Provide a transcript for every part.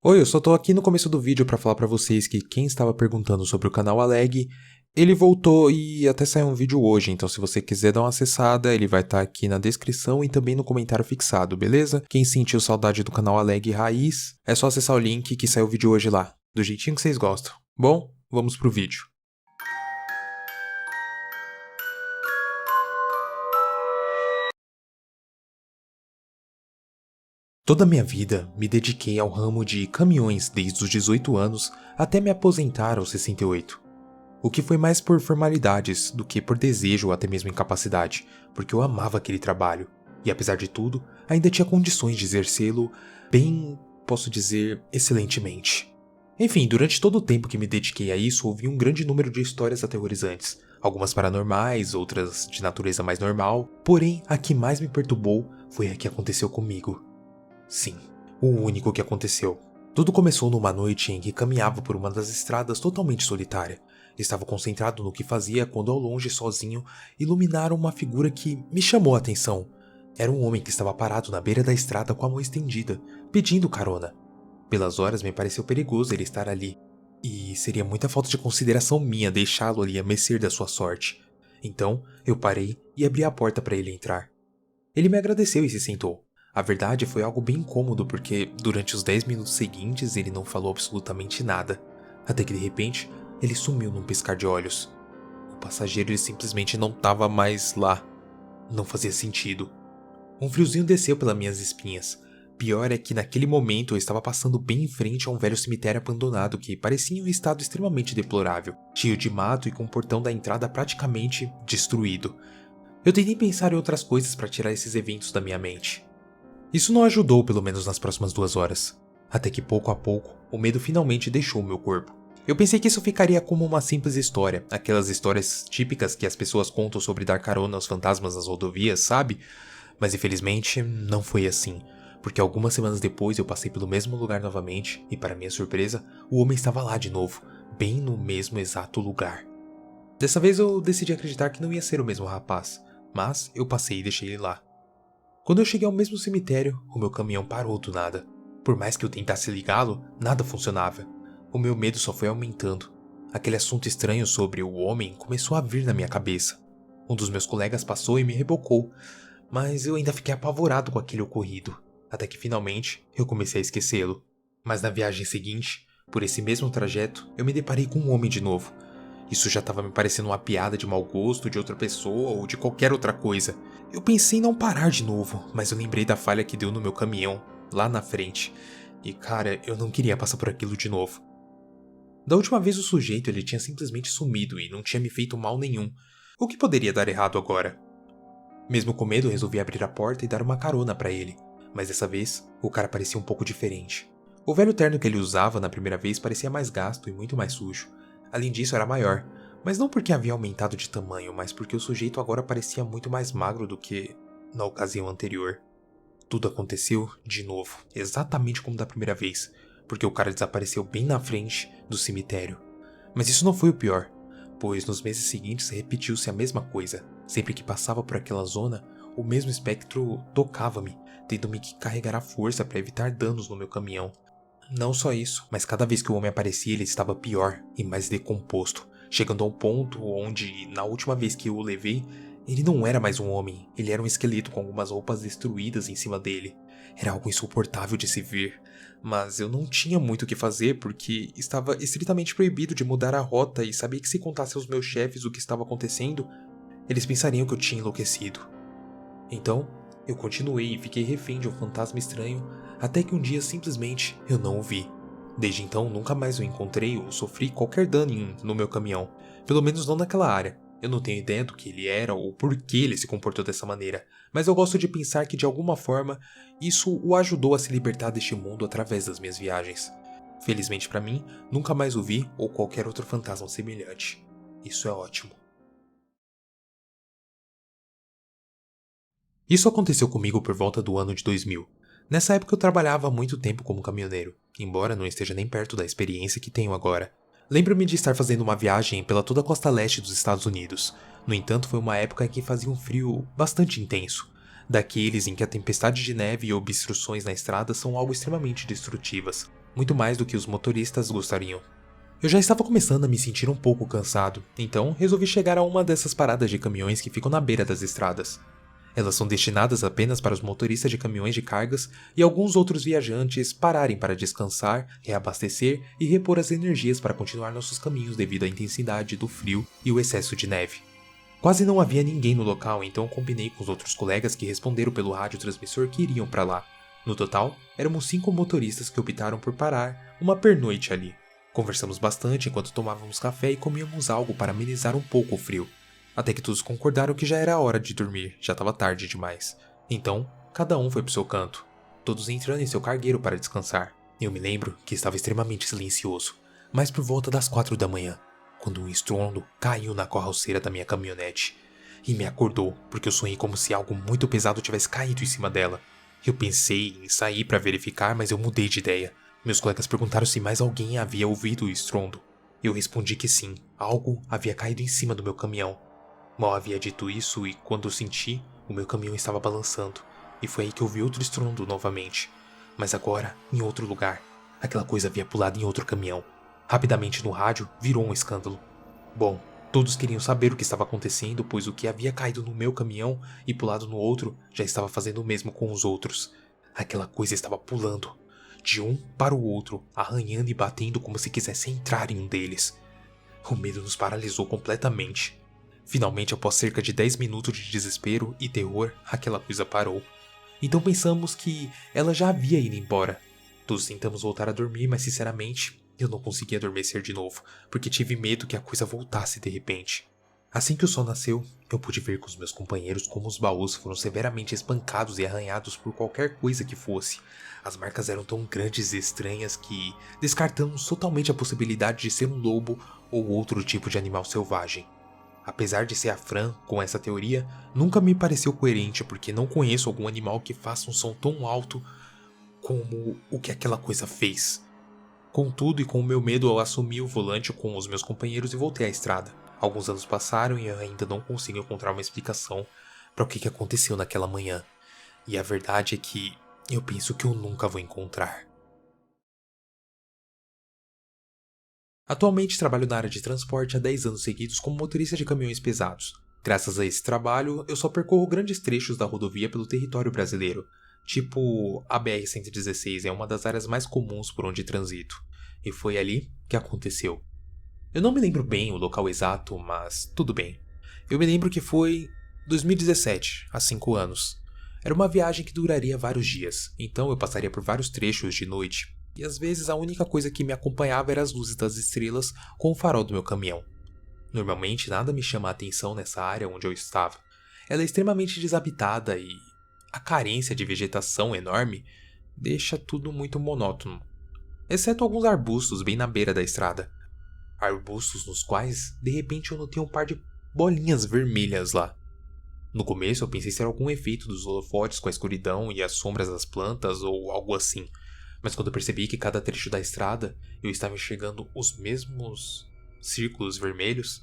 Oi, eu só tô aqui no começo do vídeo pra falar pra vocês que quem estava perguntando sobre o canal Aleg, ele voltou e até saiu um vídeo hoje, então se você quiser dar uma acessada, ele vai estar aqui na descrição e também no comentário fixado, beleza? Quem sentiu saudade do canal Aleg Raiz, é só acessar o link que saiu o vídeo hoje lá, do jeitinho que vocês gostam. Bom, vamos pro vídeo. Toda a minha vida me dediquei ao ramo de caminhões desde os 18 anos até me aposentar aos 68. O que foi mais por formalidades do que por desejo ou até mesmo incapacidade, porque eu amava aquele trabalho e, apesar de tudo, ainda tinha condições de exercê-lo bem, posso dizer, excelentemente. Enfim, durante todo o tempo que me dediquei a isso, ouvi um grande número de histórias aterrorizantes, algumas paranormais, outras de natureza mais normal, porém a que mais me perturbou foi a que aconteceu comigo. Sim, o único que aconteceu. Tudo começou numa noite em que caminhava por uma das estradas totalmente solitária. Estava concentrado no que fazia quando ao longe, sozinho, iluminaram uma figura que me chamou a atenção. Era um homem que estava parado na beira da estrada com a mão estendida, pedindo carona. Pelas horas me pareceu perigoso ele estar ali, e seria muita falta de consideração minha deixá-lo ali a mercê da sua sorte. Então, eu parei e abri a porta para ele entrar. Ele me agradeceu e se sentou. A verdade foi algo bem incômodo porque, durante os 10 minutos seguintes, ele não falou absolutamente nada. Até que de repente, ele sumiu num piscar de olhos. O passageiro ele simplesmente não estava mais lá. Não fazia sentido. Um friozinho desceu pelas minhas espinhas. Pior é que naquele momento eu estava passando bem em frente a um velho cemitério abandonado que parecia em um estado extremamente deplorável, cheio de mato e com o portão da entrada praticamente destruído. Eu tentei pensar em outras coisas para tirar esses eventos da minha mente. Isso não ajudou, pelo menos nas próximas 2 horas. Até que pouco a pouco, o medo finalmente deixou o meu corpo. Eu pensei que isso ficaria como uma simples história, aquelas histórias típicas que as pessoas contam sobre dar carona aos fantasmas nas rodovias, sabe? Mas infelizmente, não foi assim, porque algumas semanas depois eu passei pelo mesmo lugar novamente e, para minha surpresa, o homem estava lá de novo, bem no mesmo exato lugar. Dessa vez eu decidi acreditar que não ia ser o mesmo rapaz, mas eu passei e deixei ele lá. Quando eu cheguei ao mesmo cemitério, o meu caminhão parou do nada. Por mais que eu tentasse ligá-lo, nada funcionava. O meu medo só foi aumentando. Aquele assunto estranho sobre o homem começou a vir na minha cabeça. Um dos meus colegas passou e me rebocou, mas eu ainda fiquei apavorado com aquele ocorrido, até que finalmente eu comecei a esquecê-lo. Mas na viagem seguinte, por esse mesmo trajeto, eu me deparei com um homem de novo. Isso já estava me parecendo uma piada de mau gosto de outra pessoa ou de qualquer outra coisa. Eu pensei em não parar de novo, mas eu lembrei da falha que deu no meu caminhão, lá na frente. E cara, eu não queria passar por aquilo de novo. Da última vez o sujeito ele tinha simplesmente sumido e não tinha me feito mal nenhum. O que poderia dar errado agora? Mesmo com medo, resolvi abrir a porta e dar uma carona para ele. Mas dessa vez, o cara parecia um pouco diferente. O velho terno que ele usava na primeira vez parecia mais gasto e muito mais sujo. Além disso, era maior, mas não porque havia aumentado de tamanho, mas porque o sujeito agora parecia muito mais magro do que na ocasião anterior. Tudo aconteceu de novo, exatamente como da primeira vez, porque o cara desapareceu bem na frente do cemitério. Mas isso não foi o pior, pois nos meses seguintes repetiu-se a mesma coisa. Sempre que passava por aquela zona, o mesmo espectro tocava-me, tendo-me que carregar à força para evitar danos no meu caminhão. Não só isso, mas cada vez que o homem aparecia ele estava pior e mais decomposto, chegando a um ponto onde, na última vez que eu o levei, ele não era mais um homem, ele era um esqueleto com algumas roupas destruídas em cima dele. Era algo insuportável de se ver, mas eu não tinha muito o que fazer porque estava estritamente proibido de mudar a rota e sabia que se contasse aos meus chefes o que estava acontecendo, eles pensariam que eu tinha enlouquecido. Então, eu continuei e fiquei refém de um fantasma estranho até que um dia simplesmente eu não o vi. Desde então nunca mais o encontrei ou sofri qualquer dano no meu caminhão, pelo menos não naquela área. Eu não tenho ideia do que ele era ou por que ele se comportou dessa maneira, mas eu gosto de pensar que de alguma forma isso o ajudou a se libertar deste mundo através das minhas viagens. Felizmente para mim, nunca mais o vi ou qualquer outro fantasma semelhante. Isso é ótimo. Isso aconteceu comigo por volta do ano de 2000. Nessa época eu trabalhava há muito tempo como caminhoneiro, embora não esteja nem perto da experiência que tenho agora. Lembro-me de estar fazendo uma viagem pela toda a costa leste dos Estados Unidos. No entanto, foi uma época em que fazia um frio bastante intenso, daqueles em que a tempestade de neve e obstruções na estrada são algo extremamente destrutivas. muito mais do que os motoristas gostariam. Eu já estava começando a me sentir um pouco cansado, então resolvi chegar a uma dessas paradas de caminhões que ficam na beira das estradas. Elas são destinadas apenas para os motoristas de caminhões de cargas e alguns outros viajantes pararem para descansar, reabastecer e repor as energias para continuar nossos caminhos devido à intensidade do frio e o excesso de neve. Quase não havia ninguém no local, então combinei com os outros colegas que responderam pelo radiotransmissor que iriam para lá. No total, éramos 5 motoristas que optaram por parar uma pernoite ali. Conversamos bastante enquanto tomávamos café e comíamos algo para amenizar um pouco o frio. Até que todos concordaram que já era hora de dormir, já estava tarde demais. Então, cada um foi pro seu canto, todos entrando em seu cargueiro para descansar. Eu me lembro que estava extremamente silencioso, mas por volta das 4 da manhã, quando um estrondo caiu na carroceira da minha caminhonete e me acordou, porque eu sonhei como se algo muito pesado tivesse caído em cima dela. Eu pensei em sair para verificar, mas eu mudei de ideia. Meus colegas perguntaram se mais alguém havia ouvido o estrondo. Eu respondi que sim, algo havia caído em cima do meu caminhão. Mal havia dito isso e quando eu senti, o meu caminhão estava balançando, e foi aí que eu vi outro estrondo novamente, mas agora em outro lugar. Aquela coisa havia pulado em outro caminhão. Rapidamente no rádio virou um escândalo. Bom, todos queriam saber o que estava acontecendo, pois o que havia caído no meu caminhão e pulado no outro já estava fazendo o mesmo com os outros. Aquela coisa estava pulando, de um para o outro, arranhando e batendo como se quisesse entrar em um deles. O medo nos paralisou completamente. Finalmente, após cerca de 10 minutos de desespero e terror, aquela coisa parou. Então pensamos que ela já havia ido embora. Todos tentamos voltar a dormir, mas sinceramente, eu não conseguia adormecer de novo, porque tive medo que a coisa voltasse de repente. Assim que o sol nasceu, eu pude ver com os meus companheiros como os baús foram severamente espancados e arranhados por qualquer coisa que fosse. As marcas eram tão grandes e estranhas que descartamos totalmente a possibilidade de ser um lobo ou outro tipo de animal selvagem. Apesar de ser a Fran com essa teoria, nunca me pareceu coerente porque não conheço algum animal que faça um som tão alto como o que aquela coisa fez. Contudo, e com o meu medo, eu assumi o volante com os meus companheiros e voltei à estrada. Alguns anos passaram e eu ainda não consigo encontrar uma explicação para o que aconteceu naquela manhã. E a verdade é que eu penso que eu nunca vou encontrar. Atualmente trabalho na área de transporte há 10 anos seguidos como motorista de caminhões pesados. Graças a esse trabalho, eu só percorro grandes trechos da rodovia pelo território brasileiro. Tipo, a BR-116 é uma das áreas mais comuns por onde transito. E foi ali que aconteceu. Eu não me lembro bem o local exato, mas tudo bem. Eu me lembro que foi 2017, há 5 anos. Era uma viagem que duraria vários dias, então eu passaria por vários trechos de noite. E às vezes a única coisa que me acompanhava era as luzes das estrelas com o farol do meu caminhão. Normalmente nada me chama a atenção nessa área onde eu estava. Ela é extremamente desabitada e a carência de vegetação enorme deixa tudo muito monótono. Exceto alguns arbustos bem na beira da estrada. Arbustos nos quais, de repente, eu notei um par de bolinhas vermelhas lá. No começo eu pensei ser algum efeito dos holofotes com a escuridão e as sombras das plantas ou algo assim. Mas quando eu percebi que cada trecho da estrada eu estava enxergando os mesmos círculos vermelhos,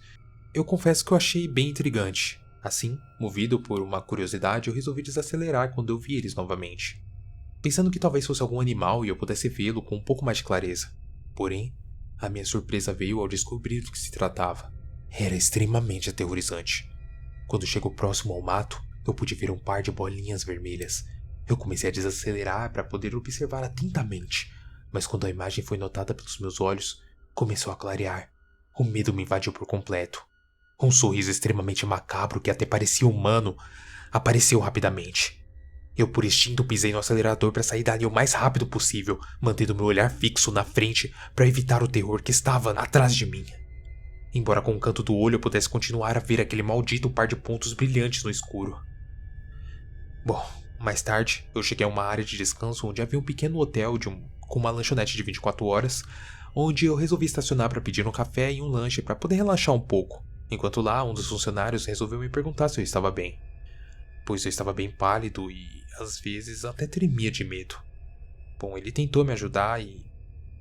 eu confesso que eu achei bem intrigante. Assim, movido por uma curiosidade, eu resolvi desacelerar quando eu vi eles novamente, pensando que talvez fosse algum animal e eu pudesse vê-lo com um pouco mais de clareza. Porém, a minha surpresa veio ao descobrir do que se tratava. Era extremamente aterrorizante. Quando chegou próximo ao mato, eu pude ver um par de bolinhas vermelhas. Eu comecei a desacelerar para poder observar atentamente, mas quando a imagem foi notada pelos meus olhos, começou a clarear. O medo me invadiu por completo. Um sorriso extremamente macabro que até parecia humano apareceu rapidamente. Eu por instinto pisei no acelerador para sair dali o mais rápido possível, mantendo meu olhar fixo na frente para evitar o terror que estava atrás de mim. Embora com o canto do olho eu pudesse continuar a ver aquele maldito par de pontos brilhantes no escuro. Bom, mais tarde eu cheguei a uma área de descanso onde havia um pequeno hotel com uma lanchonete de 24 horas, onde eu resolvi estacionar para pedir um café e um lanche para poder relaxar um pouco. Enquanto lá, um dos funcionários resolveu me perguntar se eu estava bem, pois eu estava bem pálido e, às vezes, até tremia de medo. Bom, ele tentou me ajudar e...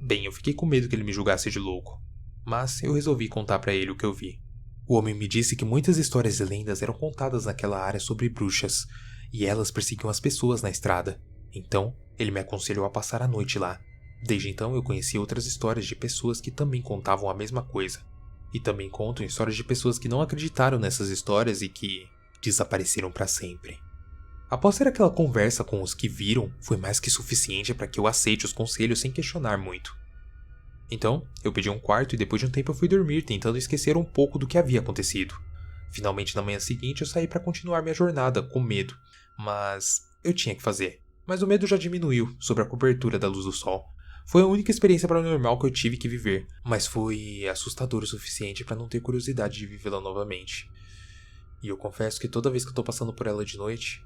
Bem, eu fiquei com medo que ele me julgasse de louco, mas eu resolvi contar para ele o que eu vi. O homem me disse que muitas histórias e lendas eram contadas naquela área sobre bruxas, e elas perseguiam as pessoas na estrada. Então, ele me aconselhou a passar a noite lá. Desde então eu conheci outras histórias de pessoas que também contavam a mesma coisa. E também contam histórias de pessoas que não acreditaram nessas histórias e que desapareceram para sempre. Após ter aquela conversa com os que viram, foi mais que suficiente para que eu aceite os conselhos sem questionar muito. Então, eu pedi um quarto e depois de um tempo eu fui dormir, tentando esquecer um pouco do que havia acontecido. Finalmente, na manhã seguinte, eu saí para continuar minha jornada, com medo. Mas eu tinha que fazer. Mas o medo já diminuiu, sob a cobertura da luz do sol. Foi a única experiência paranormal que eu tive que viver, mas foi assustador o suficiente para não ter curiosidade de vivê-la novamente. E eu confesso que toda vez que eu tô passando por ela de noite,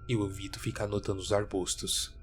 eu evito ficar notando os arbustos.